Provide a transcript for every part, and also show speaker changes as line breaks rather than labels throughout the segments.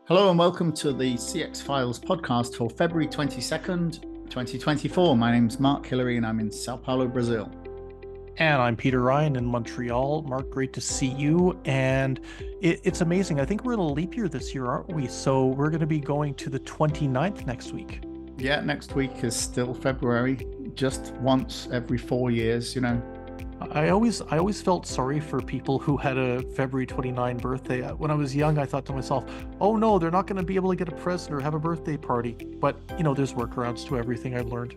Hello and welcome to the CX Files podcast for February 22nd, 2024. My name's Mark Hillary and I'm in Sao Paulo, Brazil.
And I'm Peter Ryan in Montreal. Mark, great to see you. And it's amazing. I think we're in a leap year this year, aren't we? So we're going to be going to the 29th next week.
Yeah, next week is still February, just once every 4 years,
I always felt sorry for people who had a February 29 birthday. When I was young, I thought to myself, oh no, they're not going to be able to get a present or have a birthday party. But, there's workarounds to everything I've learned.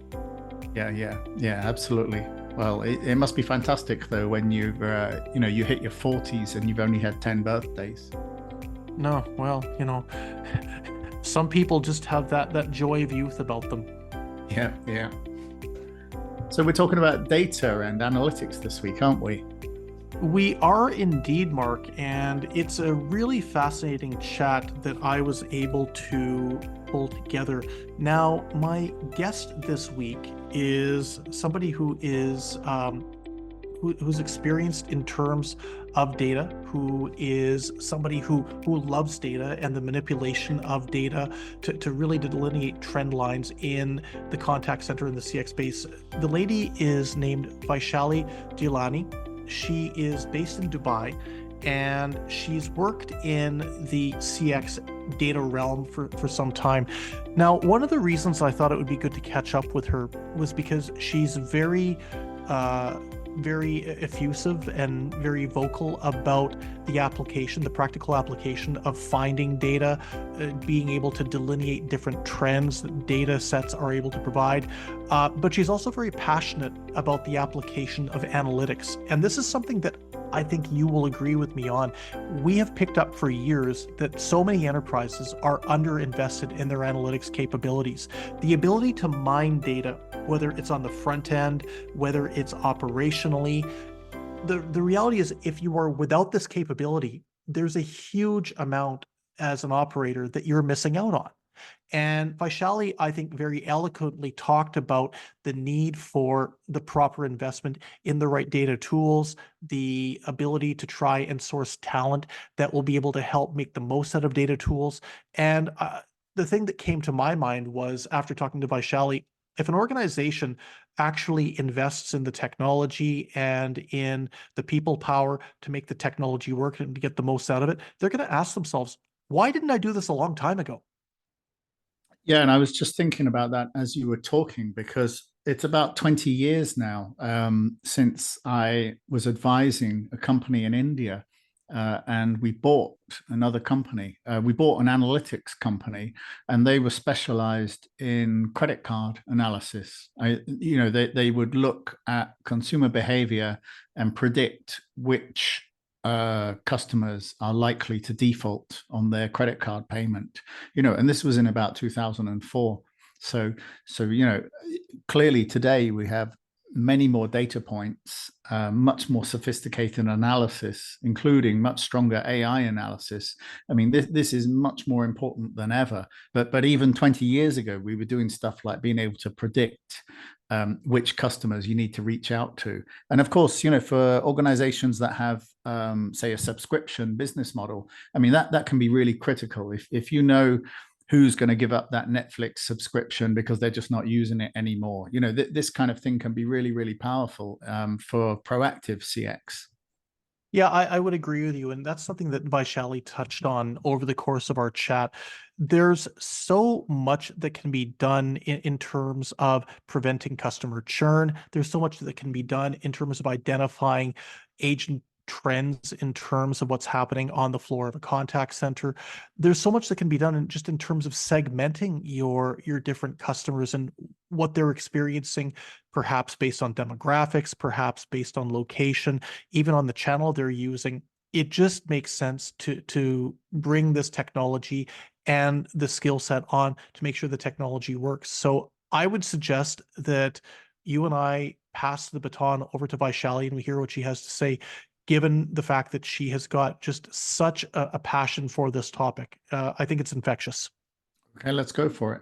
Yeah, absolutely. Well, it must be fantastic though when you hit your 40s and you've only had 10 birthdays.
No, well, some people just have that joy of youth about them.
Yeah. So we're talking about data and analytics this week, aren't we?
We are indeed, Mark, and it's a really fascinating chat that I was able to pull together. Now, my guest this week is somebody who is who's experienced in terms of data, who is somebody who loves data and the manipulation of data to really delineate trend lines in the contact center in the CX space. The lady is named Vaishali Dialani. She is based in Dubai, and she's worked in the CX data realm for some time. Now, one of the reasons I thought it would be good to catch up with her was because she's very effusive and very vocal about the practical application of finding data, being able to delineate different trends that data sets are able to provide. But she's also very passionate about the application of analytics. And this is something that I think you will agree with me on. We have picked up for years that so many enterprises are underinvested in their analytics capabilities. The ability to mine data, whether it's on the front end, whether it's operationally, the reality is if you are without this capability, there's a huge amount as an operator that you're missing out on. And Vaishali, I think, very eloquently talked about the need for the proper investment in the right data tools, the ability to try and source talent that will be able to help make the most out of data tools. And the thing that came to my mind was, after talking to Vaishali, if an organization actually invests in the technology and in the people power to make the technology work and to get the most out of it, they're going to ask themselves, why didn't I do this a long time ago?
Yeah, and I was just thinking about that as you were talking, because it's about 20 years now since I was advising a company in India, and we bought another company. We bought an analytics company, and they were specialized in credit card analysis. They would look at consumer behavior and predict which customers are likely to default on their credit card payment, and this was in about 2004. So clearly today we have many more data points, much more sophisticated analysis, including much stronger AI analysis. I mean, this is much more important than ever. But even 20 years ago, we were doing stuff like being able to predict which customers you need to reach out to. And of course, for organizations that have, say, a subscription business model, I mean, that can be really critical. If you know who's going to give up that Netflix subscription because they're just not using it anymore, this kind of thing can be really, really powerful for proactive CX.
Yeah, I would agree with you. And that's something that Vaishali touched on over the course of our chat. There's so much that can be done in terms of preventing customer churn. There's so much that can be done in terms of identifying agent trends in terms of what's happening on the floor of a contact center. There's so much that can be done in terms of segmenting your different customers and what they're experiencing, perhaps based on demographics, perhaps based on location, even on the channel they're using. It just makes sense to bring this technology and the skill set on to make sure the technology works. So I would suggest that you and I pass the baton over to Vaishali and we hear what she has to say, given the fact that she has got just such a passion for this topic. I think it's infectious.
Okay, let's go for it.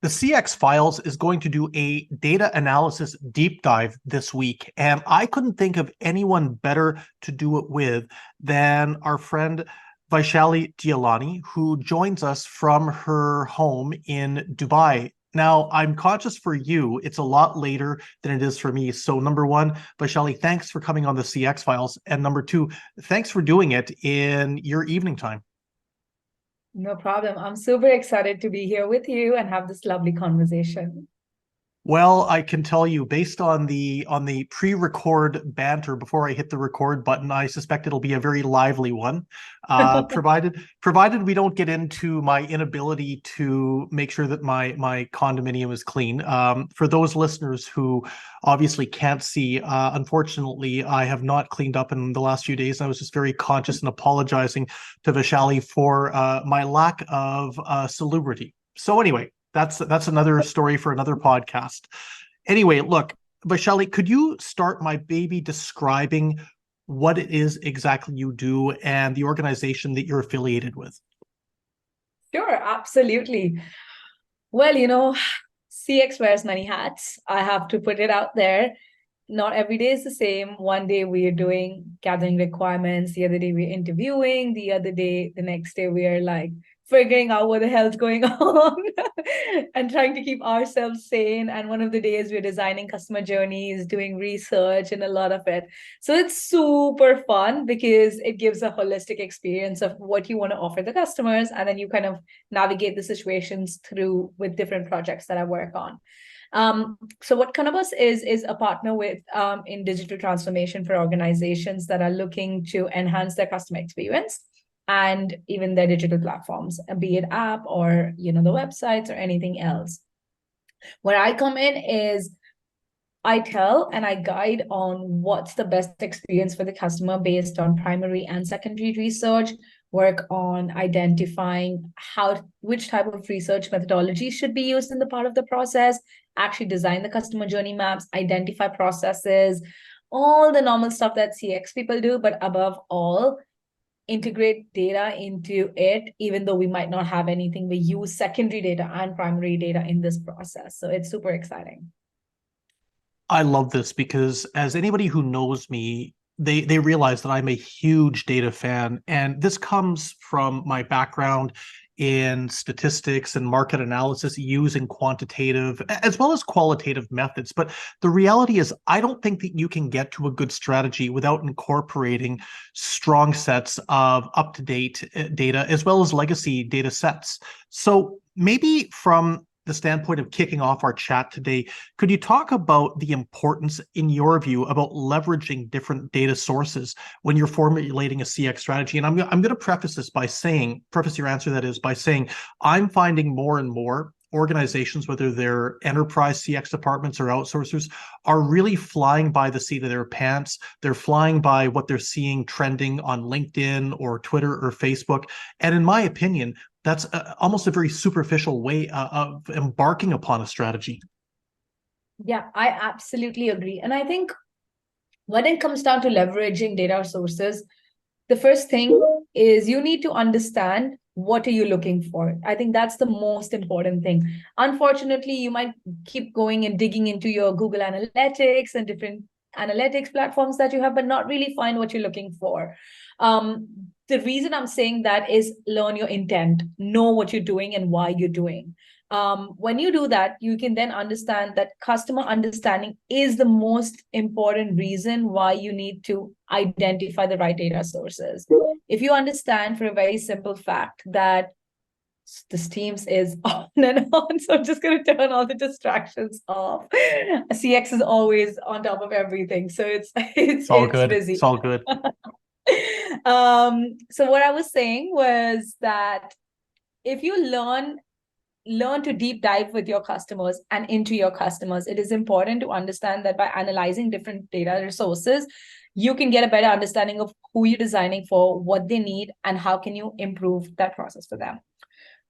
The CX Files is going to do a data analysis deep dive this week, and I couldn't think of anyone better to do it with than our friend Vaishali Dialani, who joins us from her home in Dubai. Now, I'm conscious for you, it's a lot later than it is for me. So number one, Vaishali, thanks for coming on the CX Files. And number two, thanks for doing it in your evening time.
No problem. I'm super excited to be here with you and have this lovely conversation.
Well, I can tell you, based on the pre-record banter before I hit the record button, I suspect it'll be a very lively one. Provided we don't get into my inability to make sure that my condominium is clean. For those listeners who obviously can't see, unfortunately, I have not cleaned up in the last few days. I was just very conscious and apologizing to Vaishali for my lack of salubrity. So anyway. That's another story for another podcast. Anyway, look, Vaishali, could you start my baby describing what it is exactly you do and the organization that you're affiliated with?
Sure, absolutely. Well, CX wears many hats. I have to put it out there. Not every day is the same. One day we are gathering requirements. The other day we're interviewing. The next day we are like figuring out what the hell's going on and trying to keep ourselves sane. And one of the days we're designing customer journeys, doing research and a lot of it. So it's super fun because it gives a holistic experience of what you want to offer the customers. And then you kind of navigate the situations through with different projects that I work on. So what Konabos is a partner with in digital transformation for organizations that are looking to enhance their customer experience and even their digital platforms, be it app or the websites or anything else. Where I come in is I tell and I guide on what's the best experience for the customer based on primary and secondary research, work on identifying which type of research methodology should be used in the part of the process, actually design the customer journey maps, identify processes, all the normal stuff that CX people do, but above all, integrate data into it. Even though we might not have anything, we use secondary data and primary data in this process. So it's super exciting.
I love this because as anybody who knows me, they realize that I'm a huge data fan. And this comes from my background in statistics and market analysis using quantitative as well as qualitative methods. But the reality is, I don't think that you can get to a good strategy without incorporating strong sets of up-to-date data as well as legacy data sets. So maybe from the standpoint of kicking off our chat today, could you talk about the importance, in your view, about leveraging different data sources when you're formulating a CX strategy? And I'm going to preface your answer that is by saying, I'm finding more and more organizations, whether they're enterprise CX departments or outsourcers, are really flying by the seat of their pants. They're flying by what they're seeing trending on LinkedIn or Twitter or Facebook. And in my opinion, that's almost a very superficial way of embarking upon a strategy.
Yeah, I absolutely agree. And I think when it comes down to leveraging data sources, the first thing is you need to understand what are you looking for. I think that's the most important thing. Unfortunately, you might keep going and digging into your Google Analytics and different analytics platforms that you have, but not really find what you're looking for. The reason I'm saying that is learn your intent, know what you're doing and why you're doing. When you do that, you can then understand that customer understanding is the most important reason why you need to identify the right data sources. If you understand for a very simple fact that this Teams is on and on, so I'm just going to turn all the distractions off. CX is always on top of everything, so it's
all good.
Busy.
It's all good.
So what I was saying was that if you learn to deep dive with your customers and into your customers, it is important to understand that by analyzing different data resources, you can get a better understanding of who you're designing for, what they need, and how can you improve that process for them.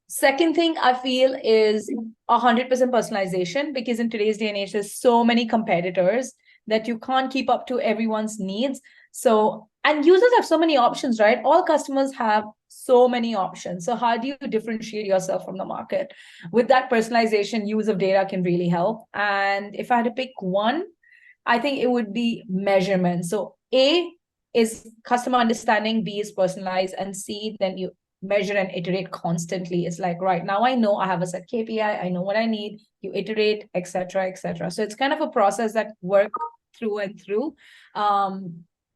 Second thing I feel is 100% personalization, because in today's day and age, there's so many competitors that you can't keep up to everyone's needs. So And users have so many options, right? All customers have so many options. So how do you differentiate yourself from the market? With that personalization, use of data can really help. And if I had to pick one, I think it would be measurement. So A is customer understanding, B is personalized, and C, then you measure and iterate constantly. It's like, right now I know I have a set KPI, I know what I need, you iterate, etc., etc. So it's kind of a process that works through and through,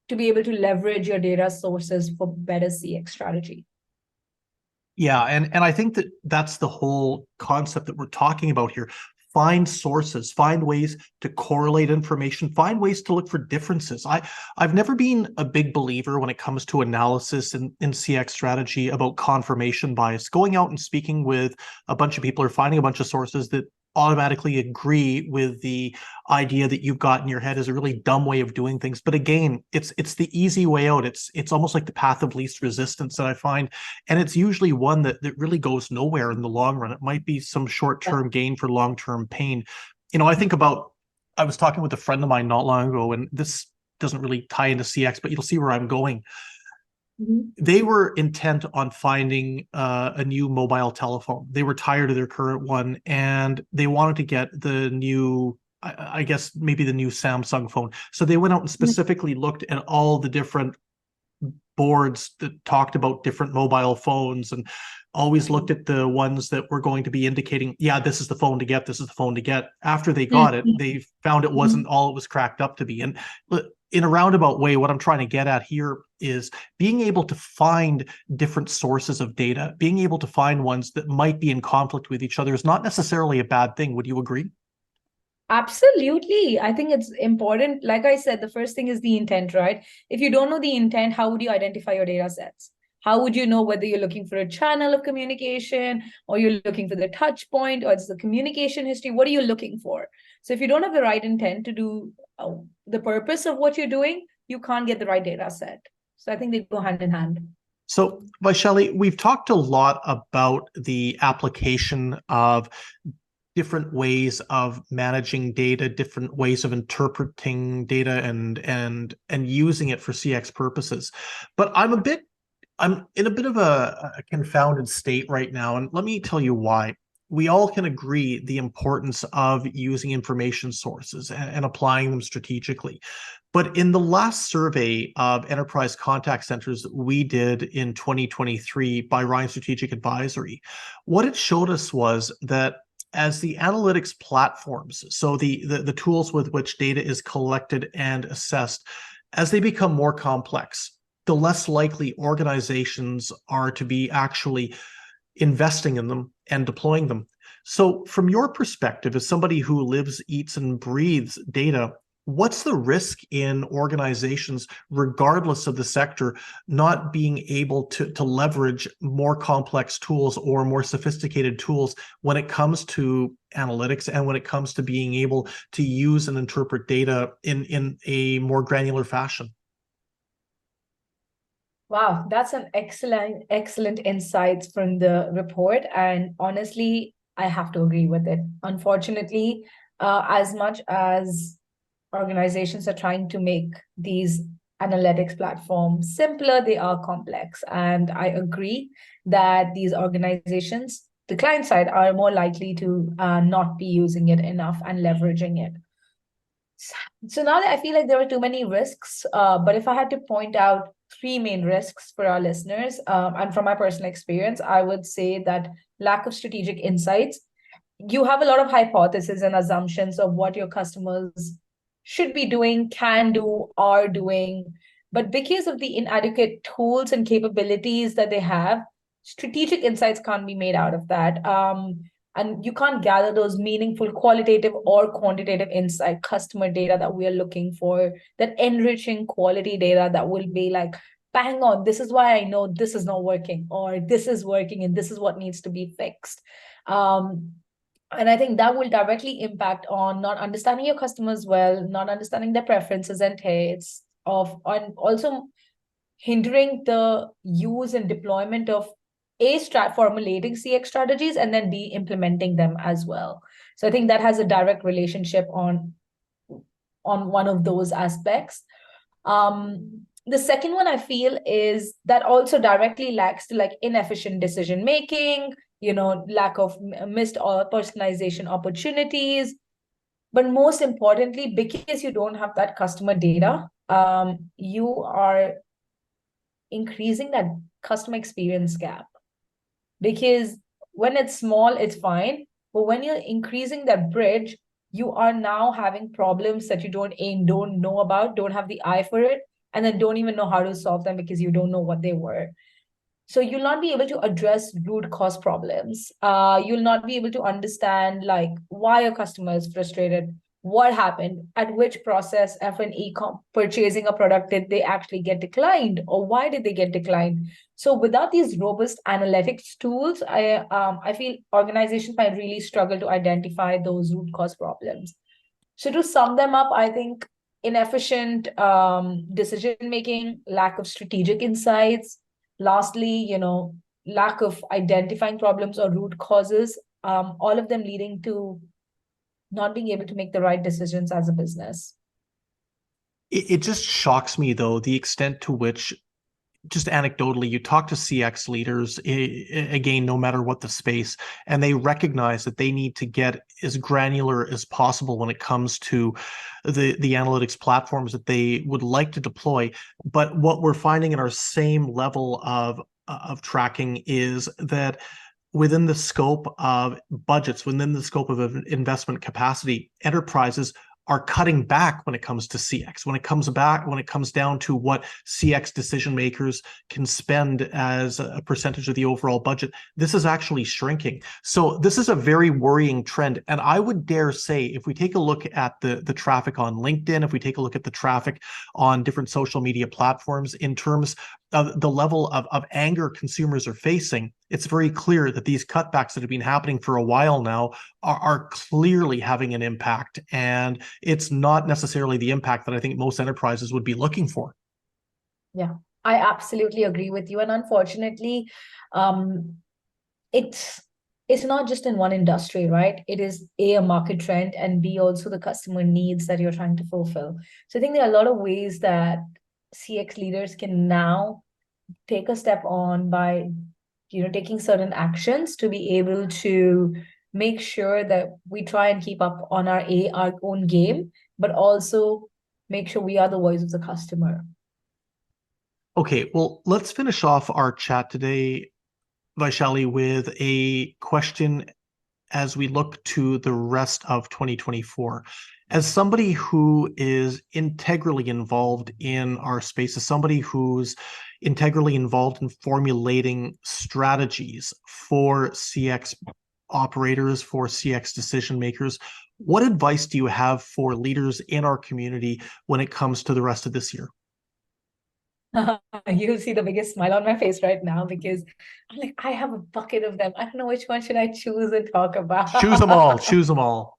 to be able to leverage your data sources for better CX strategy.
Yeah, and I think that that's the whole concept that we're talking about here. Find sources, find ways to correlate information, find ways to look for differences. I've never been a big believer when it comes to analysis in CX strategy about confirmation bias. Going out and speaking with a bunch of people or finding a bunch of sources that automatically agree with the idea that you've got in your head is a really dumb way of doing things. But again, it's the easy way out. It's almost like the path of least resistance that I find. And it's usually one that really goes nowhere in the long run. It might be some short-term gain for long-term pain. You know, I was talking with a friend of mine not long ago, and this doesn't really tie into CX, but you'll see where I'm going. They were intent on finding a new mobile telephone. They were tired of their current one, and they wanted to get the new, I guess maybe the new Samsung phone. So they went out and specifically looked at all the different boards that talked about different mobile phones, and always looked at the ones that were going to be indicating, yeah, this is the phone to get, this is the phone to get. After they got it, they found it wasn't all it was cracked up to be. And in a roundabout way, what I'm trying to get at here is being able to find different sources of data, being able to find ones that might be in conflict with each other is not necessarily a bad thing. Would you agree?
Absolutely. I think it's important. Like I said, the first thing is the intent, right? If you don't know the intent, how would you identify your data sets? How would you know whether you're looking for a channel of communication, or you're looking for the touch point, or it's the communication history? What are you looking for? So if you don't have the right intent to do the purpose of what you're doing, you can't get the right data set. So I think they go hand in hand.
So, Vaishali, we've talked a lot about the application of different ways of managing data, different ways of interpreting data and using it for CX purposes. But I'm in a bit of a confounded state right now, and let me tell you why. We all can agree the importance of using information sources and applying them strategically. But in the last survey of enterprise contact centers that we did in 2023 by Ryan Strategic Advisory, what it showed us was that as the analytics platforms, so the tools with which data is collected and assessed, as they become more complex, the less likely organizations are to be actually investing in them and deploying them. So from your perspective, as somebody who lives, eats, and breathes data, what's the risk in organizations, regardless of the sector, not being able to leverage more complex tools or more sophisticated tools when it comes to analytics and when it comes to being able to use and interpret data in a more granular fashion?
Wow, that's an excellent insights from the report. And honestly, I have to agree with it. Unfortunately, as much as organizations are trying to make these analytics platforms simpler, they are complex. And I agree that these organizations, the client side, are more likely to not be using it enough and leveraging it. So now that I feel like there are too many risks, but if I had to point out three main risks for our listeners, and from my personal experience, I would say that lack of strategic insights. You have a lot of hypotheses and assumptions of what your customers should be doing, can do, are doing. But because of the inadequate tools and capabilities that they have, strategic insights can't be made out of that. And you can't gather those meaningful qualitative or quantitative insight customer data that we are looking for, that enriching quality data that will be like, bang on, this is why I know this is not working, or this is working and this is what needs to be fixed. And I think that will directly impact on not understanding your customers well, not understanding their preferences and tastes of, and also hindering the use and deployment of formulating CX strategies and then B, implementing them as well. So I think that has a direct relationship on one of those aspects. The second one I feel is that also directly lacks to like inefficient decision making, lack of missed or personalization opportunities. But most importantly, because you don't have that customer data, you are increasing that customer experience gap. Because when it's small, it's fine. But when you're increasing that bridge, you are now having problems that you don't know about, don't have the eye for it, and then don't even know how to solve them because you don't know what they were. So you'll not be able to address root cause problems. You'll not be able to understand like why a customer is frustrated, what happened, at which process of an e-com purchasing a product did they actually get declined, or why did they get declined. So without these robust analytics tools, I feel organizations might really struggle to identify those root cause problems. So to sum them up, I think inefficient decision making, lack of strategic insights, lastly, lack of identifying problems or root causes, all of them leading to not being able to make the right decisions as a business.
It just shocks me, though, the extent to which, just anecdotally, you talk to CX leaders, again, no matter what the space, and they recognize that they need to get as granular as possible when it comes to the analytics platforms that they would like to deploy. But what we're finding in our same level of tracking is that within the scope of budgets, within the scope of investment capacity, enterprises are cutting back when it comes to CX, when it comes down to what CX decision makers can spend as a percentage of the overall budget. This is actually shrinking. So this is a very worrying trend. And I would dare say, if we take a look at the traffic on LinkedIn, if we take a look at the traffic on different social media platforms in terms of the level of anger consumers are facing, it's very clear that these cutbacks that have been happening for a while now are clearly having an impact. And it's not necessarily the impact that I think most enterprises would be looking for.
Yeah, I absolutely agree with you. And unfortunately, it's not just in one industry, right? It is A, a market trend, and B, also the customer needs that you're trying to fulfill. So I think there are a lot of ways that CX leaders can now take a step on by taking certain actions to be able to make sure that we try and keep up on our own game, but also make sure we are the voice of the customer.
Okay, well, let's finish off our chat today, Vaishali, with a question as we look to the rest of 2024. As somebody who is integrally involved in our space, as somebody who's integrally involved in formulating strategies for CX operators, for CX decision makers, what advice do you have for leaders in our community when it comes to the rest of this year?
You'll see the biggest smile on my face right now because I'm like, I have a bucket of them. I don't know which one should I choose and talk about.
Choose them all. Choose them all.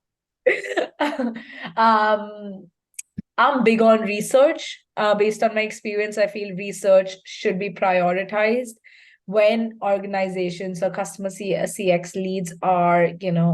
I'm big on research. Based on my experience, I feel research should be prioritized when organizations or customer CX leads are,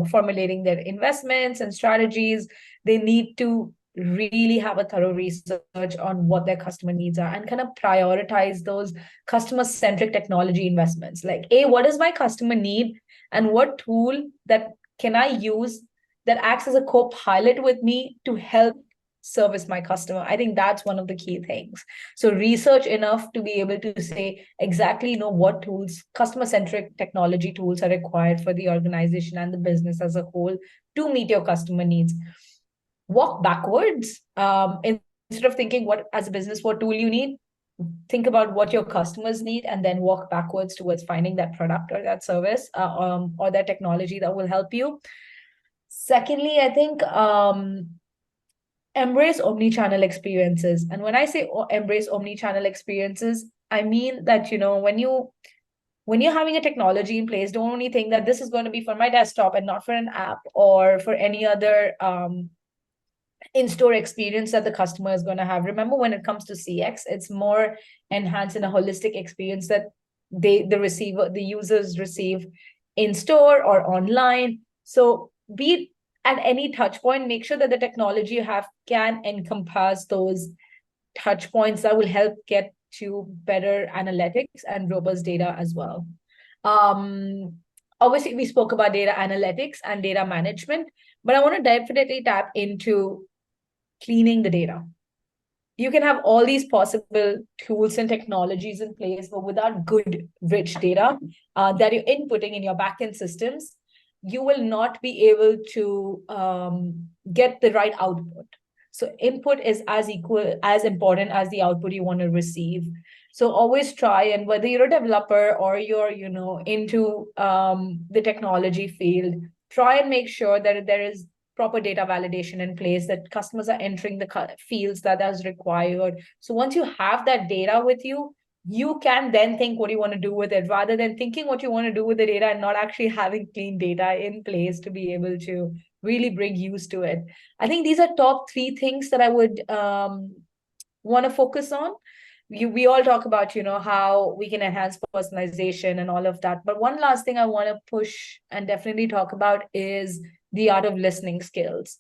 formulating their investments and strategies. They need to really have a thorough research on what their customer needs are and kind of prioritize those customer-centric technology investments. Like, what does my customer need, and what tool that can I use that acts as a co-pilot with me to help service my customer? I think that's one of the key things. So research enough to be able to say exactly what tools, customer-centric technology tools are required for the organization and the business as a whole to meet your customer needs. Walk backwards. Instead of thinking as a business, what tool you need, think about what your customers need, and then walk backwards towards finding that product or that service or that technology that will help you. Secondly, I think embrace omni-channel experiences. And when I say embrace omni-channel experiences, I mean that, when you're having a technology in place, don't only think that this is going to be for my desktop and not for an app or for any other in-store experience that the customer is going to have. Remember, when it comes to CX, it's more enhanced in a holistic experience that the users receive in store or online. So be it at any touch point, make sure that the technology you have can encompass those touch points that will help get to better analytics and robust data as well. Obviously, we spoke about data analytics and data management, but I want to definitely tap into cleaning the data. You can have all these possible tools and technologies in place, but without good, rich data that you're inputting in your backend systems, you will not be able to get the right output. So input is as important as the output you want to receive. So always try, and whether you're a developer or you're, into the technology field, try and make sure that there is proper data validation in place, that customers are entering the fields that is required. So once you have that data with you, you can then think what you want to do with it, rather than thinking what you want to do with the data and not actually having clean data in place to be able to really bring use to it. I think these are top 3 things that I would want to focus on. We all talk about, how we can enhance personalization and all of that. But one last thing I want to push and definitely talk about is the art of listening skills.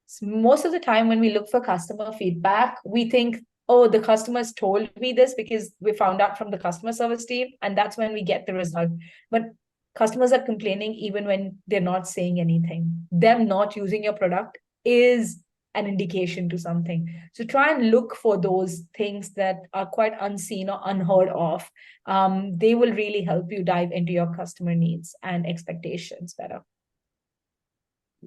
So most of the time when we look for customer feedback, we think, oh, the customers told me this because we found out from the customer service team, and that's when we get the result. But customers are complaining even when they're not saying anything. Them not using your product is an indication to something. So try and look for those things that are quite unseen or unheard of. They will really help you dive into your customer needs and expectations better.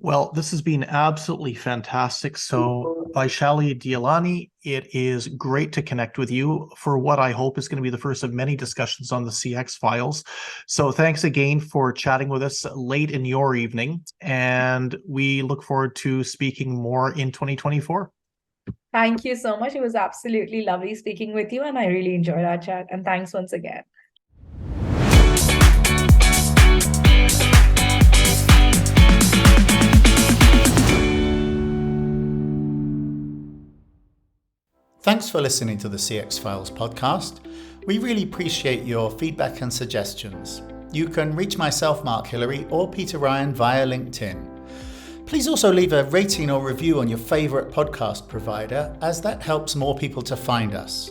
Well, this has been absolutely fantastic. So, Vaishali Dialani, it is great to connect with you for what I hope is going to be the first of many discussions on the CX files. So thanks again for chatting with us late in your evening, and we look forward to speaking more in 2024.
Thank you so much. It was absolutely lovely speaking with you, and I really enjoyed our chat. And thanks once again.
Thanks for listening to the CX Files podcast. We really appreciate your feedback and suggestions. You can reach myself, Mark Hillary, or Peter Ryan via LinkedIn. Please also leave a rating or review on your favourite podcast provider, as that helps more people to find us.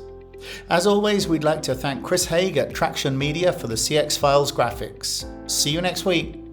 As always, we'd like to thank Chris Haig at Traction Media for the CX Files graphics. See you next week.